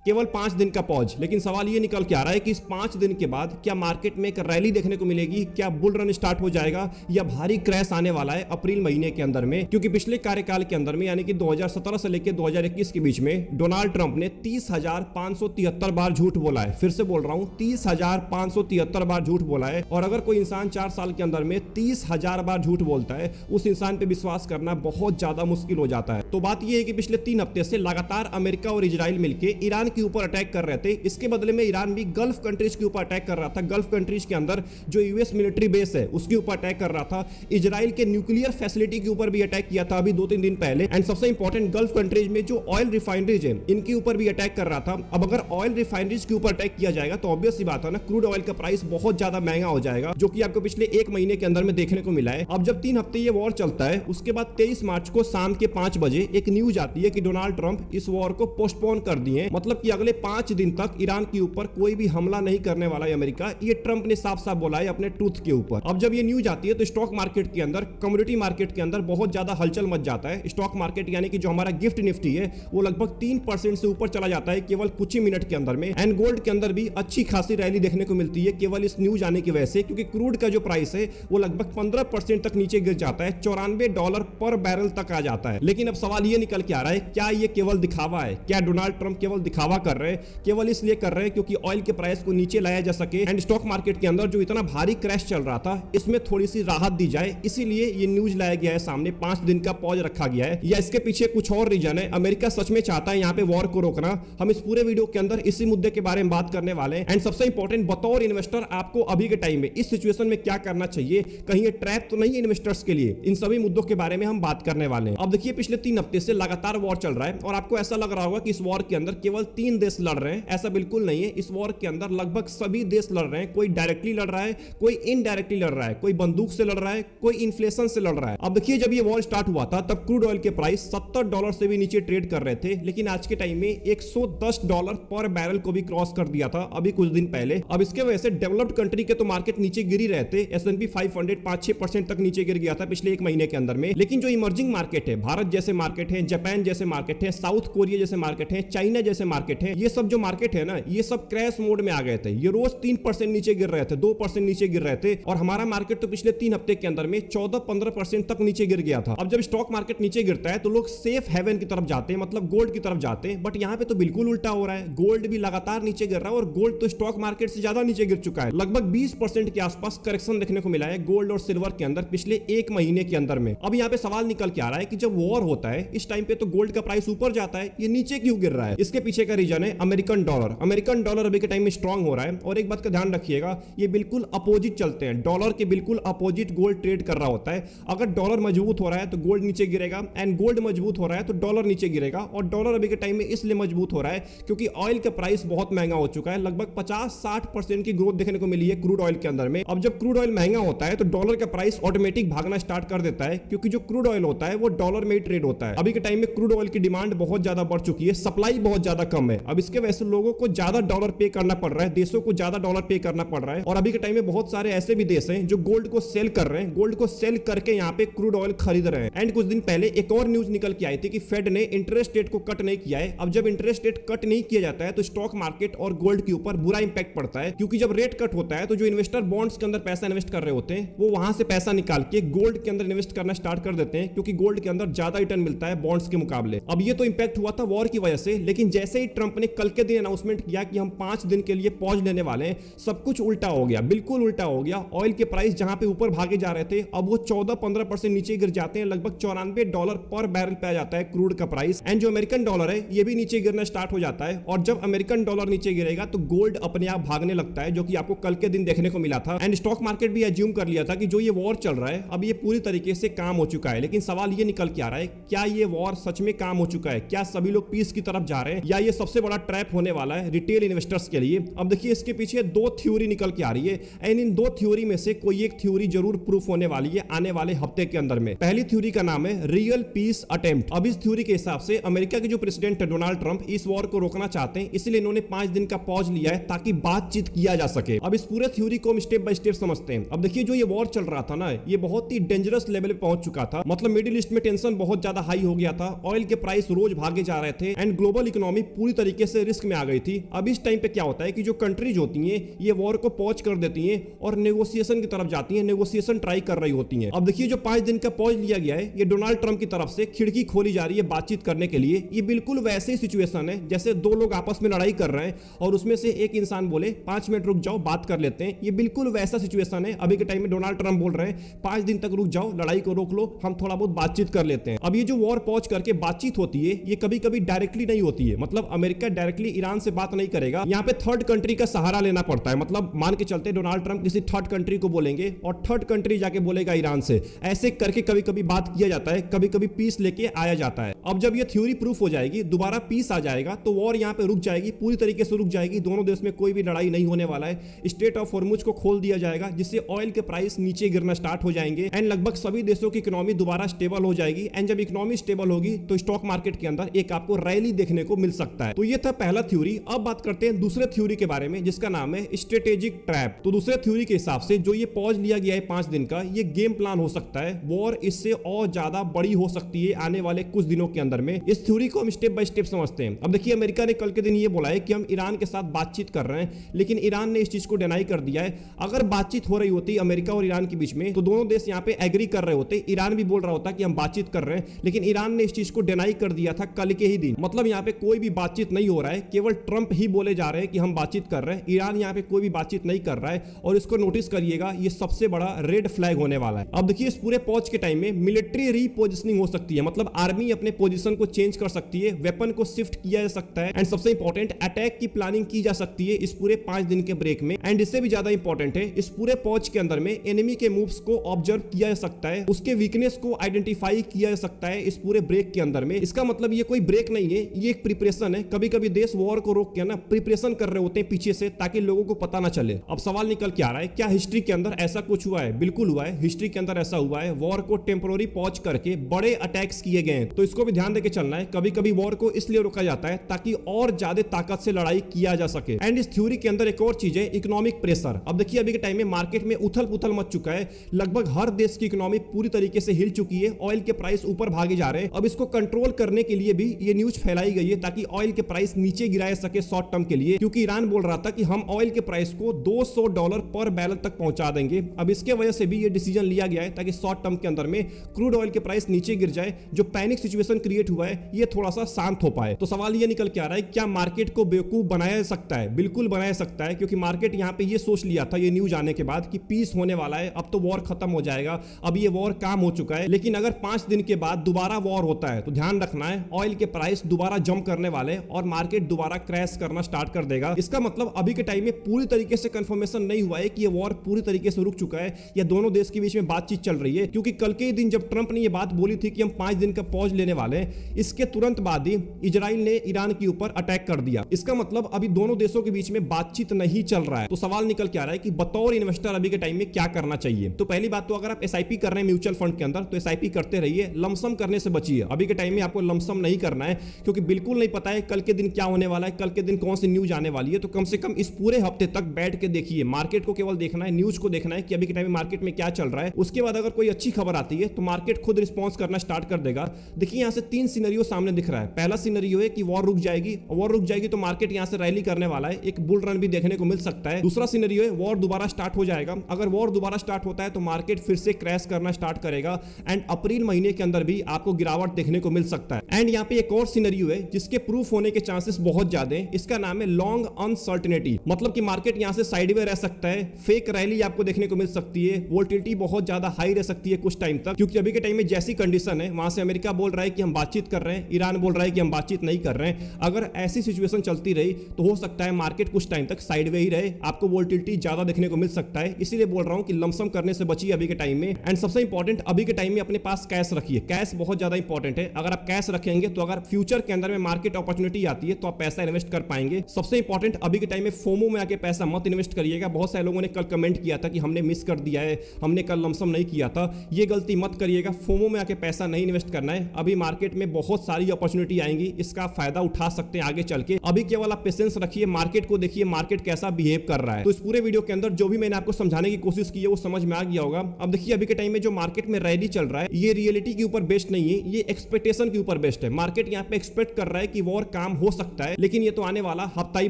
केवल 5 दिन का पॉज। लेकिन सवाल ये निकल के आ रहा है कि इस 5 दिन के बाद क्या मार्केट में एक रैली देखने को मिलेगी, क्या बुल रन स्टार्ट हो जाएगा या भारी क्रैश आने वाला है अप्रैल महीने के अंदर में। क्योंकि पिछले कार्यकाल के अंदर में यानी कि 2017 से लेकर 2021 के बीच में डोनाल्ड ट्रंप ने 30,573 बार झूठ बोला है। फिर से बोल रहा हूं, 30,573 बार झूठ बोला है। और अगर कोई इंसान 4 साल के अंदर में 30,000 बार झूठ बोलता है, उस इंसान पे विश्वास करना बहुत ज्यादा मुश्किल हो जाता है। तो बात यह है कि पिछले 3 हफ्ते से लगातार अमेरिका और इजराइल मिलकर ईरान के ऊपर अटैक कर रहे थे। इसके बदले में ईरान भी गल्फ कंट्रीज के ऊपर अटैक कर रहा था। गल्फ कंट्रीज के अंदर जो यूएस मिलिट्री बेस है उसके ऊपर अटैक कर रहा था। इजराइल के न्यूक्लियर फैसिलिटी के ऊपर भी अटैक किया था अभी 2-3 दिन पहले। एंड सबसे इंपॉर्टेंट, गल्फ कंट्रीज में जो ऑयल रिफाइनरीज है इनके ऊपर भी अटैक कर रहा था। अब अगर ऑयल रिफाइनरीज के ऊपर अटैक किया जाएगा तो ऑब्वियस सी बात है ना, क्रूड ऑयल का प्राइस बहुत ज्यादा महंगा हो जाएगा, जो कि आपको पिछले 1 महीने के अंदर में देखने को मिला है। अब जब 3 हफ्ते ये वॉर चलता है, उसके बाद 23 मार्च को शाम के 5 बजे एक न्यूज आती है कि डोनाल्ड ट्रंप इस वॉर को पोस्टपोन कर दिए, मतलब कि अगले 5 दिन तक ईरान के ऊपर कोई भी हमला नहीं करने वाला है अमेरिका। ये ट्रंप ने साफ साफ बोला है अपने ट्रूथ के ऊपर। अब जब ये न्यूज आती है तो स्टॉक मार्केट के अंदर, कमोडिटी मार्केट के अंदर बहुत ज्यादा हलचल मच जाता है। स्टॉक मार्केट यानी कि जो हमारा गिफ्ट निफ्टी है वो लगभग 3% से ऊपर चला जाता है केवल कुछ ही मिनट के अंदर में। एंड गोल्ड के अंदर भी अच्छी खासी रैली देखने को मिलती है केवल इस न्यूज आने की वजह से, क्योंकि क्रूड का जो प्राइस है वो लगभग 15% तक नीचे गिर जाता है, $94 पर बैरल तक आ जाता है। लेकिन अब सवाल ये निकल के आ रहा है, क्या ये केवल दिखावा है? क्या डोनाल्ड ट्रंप केवल दिखावा कर रहे हैं? केवल इसलिए कर रहे हैं क्योंकि ऑयल के प्राइस को नीचे लाया जा सके एंड स्टॉक मार्केट के अंदर जो इतना भारी क्रैश चल रहा था इसमें थोड़ी सी राहत दी जाए, इसीलिए ये न्यूज लाया गया है सामने, 5 दिन का पॉज रखा गया है, या इसके पीछे कुछ और रीजन है? अमेरिका सच में चाहता है यहाँ पे वॉर को रोकना? हम इस पूरे वीडियो के अंदर इसी मुद्दे के बारे में बात करने वाले हैं। एंड सबसे इंपॉर्टेंट, बतौर इन्वेस्टर आपको अभी के टाइम में इस सिचुएशन में क्या करना चाहिए, कहीं ये ट्रैप तो नहीं है इन्वेस्टर्स के लिए? इन सभी मुद्दों के बारे में हम बात करने वाले हैं। अब देखिए, पिछले 3 हफ्ते से लगातार वॉर चल रहा है और आपको ऐसा लग रहा होगा कि इस वॉर के अंदर केवल 3 देश लड़ रहे हैं। ऐसा बिल्कुल नहीं है। इस वॉर के अंदर लगभग सभी देश लड़ रहे हैं। कोई डायरेक्टली लड़ रहा है, कोई इनडायरेक्टली लड़ रहा है, कोई बंदूक से लड़ रहा है, कोई इन्फ्लेशन से लड़ रहा है। अब देखिए, जब ये वॉर स्टार्ट हुआ था तब क्रूड ऑयल के प्राइस $70 से भी नीचे ट्रेड कर रहे थे, लेकिन आज के टाइम में $110 पर बैरल को भी क्रॉस कर दिया था अभी कुछ दिन पहले। अब इसके वजह से डेवलप्ड कंट्री के तो मार्केट नीचे गिर ही रहे थे। S&P 500 5-6% तक नीचे गिर गया था पिछले 1 महीने के अंदर में। लेकिन जो इमर्जिंग मार्केट है, भारत जैसे मार्केट है, जापान जैसे मार्केट है, साउथ कोरिया जैसे मार्केट है, चाइना जैसे मार्केट है, ये सब जो मार्केट है ना, ये सब क्रैश मोड में आ गए थे। ये रोज 3% नीचे गिर रहे थे, 2% नीचे गिर रहे थे। और हमारा मार्केट तो पिछले 3 हफ्ते के अंदर में 14-15% तक नीचे गिर गया था। अब जब स्टॉक मार्केट नीचे गिरता है तो लोग सेफ हेवन की तरफ जाते हैं, मतलब गोल्ड की तरफ जाते हैं। बट यहाँ पे तो बिल्कुल उल्टा हो रहा है। गोल्ड भी लगातार नीचे गिर रहा है और गोल्ड तो स्टॉक मार्केट से ज्यादा नीचे गिर चुका है। लगभग 20% के आसपास करेक्शन देखने को मिला है गोल्ड और सिल्वर के अंदर पिछले 1 महीने के अंदर में। अब यहाँ पे सवाल निकल के आ रहा है कि जब वॉर होता है इस टाइम पे तो गोल्ड का प्राइस ऊपर जाता है, ये नीचे क्यों गिर रहा है? इसके पीछे का रीजन है अमेरिकन डॉलर। अमेरिकन डॉलर अभी के टाइम में स्ट्रांग हो रहा है और एक बात का ध्यान रखिएगा, ये बिल्कुल अपोजिट चलते हैं। डॉलर के बिल्कुल अपोजिट गोल्ड ट्रेड कर रहा होता है। अगर डॉलर मजबूत हो रहा है तो गोल्ड नीचे गिरेगा एंड गोल्ड मजबूत हो रहा है तो डॉलर नीचे गिरेगा। और डॉलर अभी के टाइम में इसलिए मजबूत हो रहा है क्योंकि ऑयल का प्राइस बहुत महंगा हो चुका है। लगभग 50-60% की ग्रोथ देखने को मिली है क्रूड ऑयल के अंदर में। अब जब क्रूड ऑयल महंगा होता है तो डॉलर का प्राइस ऑटोमेटिक भागना स्टार्ट कर देता है, क्योंकि जो क्रूड ऑयल होता है वो डॉलर में ही ट्रेड होता है। अभी के टाइम में क्रूड ऑयल की डिमांड बहुत ज्यादा बढ़ चुकी है, सप्लाई बहुत ज्यादा कम है। अब इसके वजह से लोगों को ज्यादा डॉलर पे करना पड़ रहा है, देशों को ज्यादा डॉलर पे करना पड़ रहा है। और अभी के टाइम में बहुत सारे ऐसे भी देश हैं जो गोल्ड को सेल कर रहे हैं, गोल्ड को सेल करके यहाँ पे क्रूड ऑयल खरीद रहे हैं। एंड कुछ दिन पहले एक और न्यूज निकल के आई थी कि फेड ने इंटरेस्ट रेट को कट नहीं किया है। अब जब इंटरेस्ट रेट कट नहीं किया जाता है तो स्टॉक मार्केट और गोल्ड के ऊपर बुरा इंपैक्ट पड़ता है, क्योंकि जब रेट कट होता है तो जो इन्वेस्टर बॉन्ड्स के अंदर पैसा इन्वेस्ट कर रहे होते हैं वो वहां से पैसा निकाल के गोल्ड के अंदर इन्वेस्ट करना स्टार्ट कर देते हैं, क्योंकि गोल्ड के अंदर ज्यादा रिटर्न मिलता है बॉन्ड्स के मुकाबले। अब ये तो इंपैक्ट हुआ था वॉर की वजह से, लेकिन जैसे ही ट्रंप ने कल के दिन अनाउंसमेंट किया कि हम 5 दिन के लिए पॉज लेने वाले हैं, सब कुछ उल्टा हो गया, बिल्कुल उल्टा हो गया। ऑयल के प्राइस जहां पे ऊपर भागे जा रहे थे अब वो 14-15% नीचे गिर जाते हैं, लगभग $94 पर बैरल पे आ जाता है क्रूड का प्राइस। एंड जो अमेरिकन डॉलर है ये भी नीचे गिरना स्टार्ट हो जाता है। और जब अमेरिकन डॉलर नीचे गिरेगा तो गोल्ड अपने आप भागने लगता है, जो कि आपको कल के दिन देखने को मिला था। एंड स्टॉक मार्केट भी एज्यूम कर लिया था कि जो ये वॉर चल रहा है अब ये पूरी तरीके से काम हो चुका है। लेकिन सवाल ये निकल के आ रहा है, क्या ये वॉर सच में काम हो चुका है? क्या सभी लोग पीस की तरफ जा रहे हैं, या ये सबसे बड़ा ट्रैप होने वाला है रिटेल इन्वेस्टर्स के लिए? अब देखिए, इसके पीछे 2 थ्योरी निकल के आ रही है एंड इन 2 थ्योरी में से कोई एक थ्योरी जरूर प्रूफ होने वाली है आने वाले हफ्ते के अंदर में। पहली थ्योरी का नाम है रियल पीस अटेम्प्ट। अब इस थ्योरी के हिसाब से अमेरिका के जो प्रेसिडेंट है डोनाल्ड ट्रंप इस वॉर को रोकना चाहते हैं, इसलिए इन्होंने 5 दिन का पॉज लिया है ताकि बातचीत किया जा सके। अब इस पूरे थ्योरी को हम स्टेप बाय स्टेप समझते हैं। अब देखिए, जो ये वॉर चल रहा था ना, ये बहुत ही डेंजरस लेवल पे पहुंच चुका था। मतलब मिडिल ईस्ट में टेंशन बहुत ज्यादा हाई हो गया था, ऑयल के प्राइस रोज भागे जा रहे थे एंड ग्लोबल इकोनॉमी पूरी तरीके से रिस्क में आ गई थी। अब इस टाइम पे क्या होता है कि जो कंट्रीज होती हैं ये वॉर को पॉज कर देती हैं और नेगोशिएशन की तरफ जाती हैं, नेगोशिएशन ट्राई कर रही होती हैं। अब देखिए जो 5 दिन का पॉज लिया गया है ये डोनाल्ड ट्रंप की तरफ से खिड़की खोली जा रही है बातचीत करने के लिए। ये बिल्कुल वैसे ही सिचुएशन है जैसे दो लोग आपस में लड़ाई कर रहे हैं और उसमें से एक इंसान बोले 5 मिनट रुक जाओ बात कर लेते हैं। ये बिल्कुल वैसा सिचुएशन है। अभी के टाइम में डोनाल्ड ट्रंप बोल रहे हैं 5 दिन तक रुक जाओ, लड़ाई को रोक लो, हम थोड़ा बहुत बातचीत कर लेते हैं। अब ये जो वॉर पॉज करके बातचीत होती है ये कभी कभी डायरेक्टली नहीं होती है, मतलब अमेरिका डायरेक्टली ईरान से बात नहीं करेगा, यहाँ पे थर्ड कंट्री का सहारा लेना पड़ता है। मतलब मान के चलते डोनाल्ड ट्रंप किसी थर्ड कंट्री को बोलेंगे और थर्ड कंट्री जाके बोलेगा ईरान से, ऐसे करके कभी कभी बात किया जाता है, कभी कभी पीस लेके आया जाता है। अब जब ये थ्योरी प्रूफ हो जाएगी, दोबारा पीस आ जाएगा तो वॉर यहाँ पे रुक जाएगी, पूरी तरीके से रुक जाएगी। दोनों देश में कोई भी लड़ाई नहीं होने वाला है। स्ट्रेट ऑफ हॉर्मुज को खोल दिया जाएगा जिससे ऑयल के प्राइस नीचे गिरना स्टार्ट हो जाएंगे एंड लगभग सभी देशों की इकोनॉमी दोबारा स्टेबल हो जाएगी। एंड जब इकोनॉमी स्टेबल होगी तो स्टॉक मार्केट के अंदर एक आपको रैली देखने को मिल सकता है। तो ये था पहला थ्योरी। अब बात करते हैं दूसरे थ्योरी के बारे में जिसका नाम है स्ट्रेटेजिक ट्रैप। तो दूसरे थ्योरी के हिसाब से जो ये पॉज लिया गया है 5 दिन का, ये गेम प्लान हो सकता है। वॉर इससे और ज्यादा बड़ी हो सकती है आने वाले कुछ दिनों के अंदर में। इस थ्योरी को हम स्टेप बाय स्टेप समझते हैं। अब देखिए अमेरिका ने कल के दिन ये बोला है कि हम ईरान के साथ बातचीत कर रहे हैं, लेकिन ईरान ने इस चीज को डिनाई कर दिया है। अगर बातचीत हो रही होती अमेरिका और ईरान के बीच में तो दोनों देश यहाँ पे एग्री कर रहे होते। ईरान भी बोल रहा होता कि हम बातचीत कर रहे हैं, लेकिन ईरान ने इस चीज को डिनाई कर दिया था कल के ही दिन। मतलब यहाँ पे कोई भी बातचीत नहीं हो रहा है, केवल ट्रंप ही बोले जा रहे हैं कि हम बातचीत कर रहे हैं। ईरान यहाँ पे कोई भी बातचीत नहीं कर रहा है और इसको नोटिस करिएगा, ये सबसे बड़ा रेड फ्लैग होने वाला है। अब देखिए इस पूरे पॉज के टाइम में मिलिट्री रीपोजिशनिंग हो सकती है, मतलब आर्मी अपने पोजीशन को चेंज कर सकती है, वेपन को शिफ्ट किया जा सकता है एंड सबसे इंपॉर्टेंट अटैक की प्लानिंग की जा सकती है इस पूरे 5 दिन के ब्रेक में। एंड इससे भी ज्यादा इंपॉर्टेंट है इस पूरे पॉज के अंदर में एनिमी के मूव्स को ऑब्जर्व किया जा सकता है, उसके वीकनेस को आइडेंटिफाई किया जा सकता है इस पूरे ब्रेक के अंदर में। इसका मतलब ये कोई ब्रेक नहीं है, ये एक प्रिपरेशन है। कभी कभी देश वॉर को रोक के ना प्रिपरेशन कर रहे होते हैं पीछे से ताकि लोगों को पता ना चले। अब सवाल निकल के आ रहा है क्या हिस्ट्री के अंदर ऐसा कुछ हुआ है? बिल्कुल हुआ है, हिस्ट्री के अंदर ऐसा हुआ है। वॉर को टेम्पोररी पॉज करके बड़े अटैक्स किए गए हैं, तो इसको भी ध्यान देके चलना है। कभी कभी वॉर को इसलिए रोका जाता है ताकि और ज्यादा ताकत से लड़ाई किया जा सके। एंड इस थ्योरी के अंदर एक और चीज है इकोनॉमिक प्रेशर। अब देखिए अभी के टाइम में मार्केट में उथल पुथल मच चुका है, लगभग हर देश की इकोनॉमी पूरी तरीके से हिल चुकी है, ऑयल के प्राइस ऊपर भागे जा रहे हैं। अब इसको कंट्रोल करने के लिए भी ये न्यूज फैलाई गई है ताकि ऑयल के प्राइस नीचे गिराया सके शॉर्ट टर्म के लिए, क्योंकि ईरान बोल रहा था कि हम ऑयल के प्राइस को $200 पर बैरल तक पहुंचा देंगे। अब इसके वजह से भी ये डिसीजन लिया गया है ताकि शॉर्ट टर्म के अंदर में क्रूड ऑयल के प्राइस नीचे गिर जाए, जो पैनिक सिचुएशन क्रिएट हुआ है ये थोड़ा सा शांत हो पाए। तो सवाल ये निकल के आ रहा है क्या मार्केट को बेवकूफ बनाया जा सकता है? बिल्कुल बनाया सकता है, क्योंकि मार्केट यहाँ पे ये सोच लिया था ये न्यूज आने के बाद कि पीस होने वाला है, अब तो वॉर खत्म हो जाएगा, अब ये वॉर काम हो चुका है। लेकिन अगर 5 दिन के बाद दोबारा वॉर होता है तो ध्यान रखना है ऑयल के प्राइस दोबारा जंप करने वाले और मार्केट दोबारा क्रैश करना स्टार्ट कर देगा। इसका मतलब अभी के टाइम में पूरी तरीके से कंफर्मेशन नहीं हुआ है कि ये वॉर पूरी तरीके से रुक चुका है या दोनों देश के बीच में बातचीत चल रही है, क्योंकि कल के दिन जब ट्रंप ने ये बात बोली थी कि हम 5 दिन का पॉज लेने वाले हैं, इसके तुरंत बाद ही इजराइल ने ईरान के ऊपर अटैक कर दिया। इसका मतलब अभी दोनों देशों के बीच में बातचीत नहीं चल रहा है। तो सवाल निकल के आ रहा है कि बतौर इन्वेस्टर अभी के टाइम में क्या करना चाहिए? तो पहली बात तो अगर आप एसआईपी कर रहे हैं म्यूचुअल फंड के अंदर तो एसआईपी करते रहिए, लमसम करने से बचिए। अभी के टाइम में आपको लमसम नहीं करना है, क्योंकि बिल्कुल नहीं पता है कल के दिन क्या होने वाला है, कल के दिन कौन सी न्यूज आने वाली है। तो कम से कम इस पूरे हफ्ते तक बैठ के देखिए, मार्केट को केवल देखना है, न्यूज को देखना है कि अभी के टाइम में मार्केट में क्या चल रहा है। उसके बाद अगर कोई अच्छी खबर आती है तो मार्केट खुद रिस्पॉन्स करना स्टार्ट कर देगा। देखिए यहाँ से 3 सिनेरियो सामने दिख रहा है। पहला सिनेरियो है कि वॉर रुक जाएगी, वॉर रुक जाएगी तो मार्केट यहाँ से रैली करने वाला है, एक बुल रन भी देखने को मिल सकता है। दूसरा सिनेरियो है वॉर दोबारा स्टार्ट हो जाएगा। अगर वॉर दोबारा स्टार्ट होता है तो मार्केट फिर से क्रैश करना स्टार्ट करेगा एंड अप्रैल महीने के अंदर भी आपको गिरावट देखने को मिल सकता है। एंड यहाँ पे एक और सिनेरियो है जिसके प्रूफ होने के चांसेस बहुत ज्यादा हैं, इसका नाम है लॉन्ग अनसर्टेनिटी। मतलब कि मार्केट यहाँ से साइडवे रह सकता है, फेक रैली आपको देखने को मिल सकती है, वोलेटिलिटी बहुत ज्यादा हाई रह सकती है कुछ टाइम तक, क्योंकि अभी के टाइम में जैसी कंडीशन है वहां से अमेरिका बोल रहा है कि हम बातचीत कर रहे हैं, ईरान बोल रहा है कि हम बातचीत नहीं कर रहे हैं। अगर ऐसी सिचुएशन चलती रही तो हो सकता है मार्केट कुछ टाइम तक साइडवे ही रहे, आपको वोलेटिलिटी ज्यादा देखने को मिल सकता है। इसीलिए बोल रहा हूं कि लमसम करने से बचिए अभी के टाइम में। एंड सबसे इंपॉर्टेंट अभी के टाइम में अपने पास कैश रखिए, कैश बहुत ज्यादा इंपॉर्टेंट है। अगर आप कैश रखेंगे तो अगर फ्यूचर के अंदर में मार्केट अपॉर्चुनिटी आती है तो आप पैसा इन्वेस्ट कर पाएंगे। सबसे इंपॉर्टेंट अभी के टाइम में फोमो में आके पैसा मत इन्वेस्ट करिएगा। बहुत सारे लोगों ने कल कमेंट किया था कि हमने मिस कर दिया है, हमने कल लमसम नहीं किया था, ये गलती मत करिएगा। फोमो में आके पैसा नहीं इन्वेस्ट करना है। अभी मार्केट में बहुत सारी अपॉर्चुनिटी आएंगी, इसका फायदा उठा सकते हैं आगे चल के। अभी केवल आप पेशेंस रखिए, मार्केट को देखिए मार्केट कैसा बिहेव कर रहा है। तो इस पूरे वीडियो के अंदर जो भी मैंने आपको समझाने की कोशिश की है वो समझ में आ गया होगा। अब देखिए अभी के टाइम में जो मार्केट में रैली चल रहा है ये रियलिटी के ऊपर बेस्ड नहीं है, ये एक्सपेक्टेशन के ऊपर बेस्ड है। मार्केट यहाँ पे एक्सपेक्ट कर रहा है कि वॉर काम हो सकता है, लेकिन ये तो आने वाला हफ्ता ही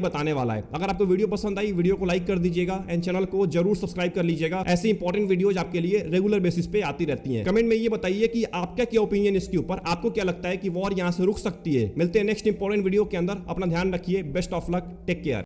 बताने वाला है। अगर आपको वीडियो पसंद आई, वीडियो को लाइक कर दीजिएगा एंड चैनल को जरूर सब्सक्राइब कर लीजिएगा। ऐसी इंपॉर्टेंट वीडियोज आपके लिए रेगुलर बेसिस पे आती रहती हैं। कमेंट में ये बताइए कि आपका क्या ओपिनियन इसके ऊपर, आपको क्या लगता है कि वॉर यहां से रुक सकती है। मिलते हैं नेक्स्ट इंपॉर्टेंट वीडियो के अंदर। अपना ध्यान रखिए। Best of luck, take care.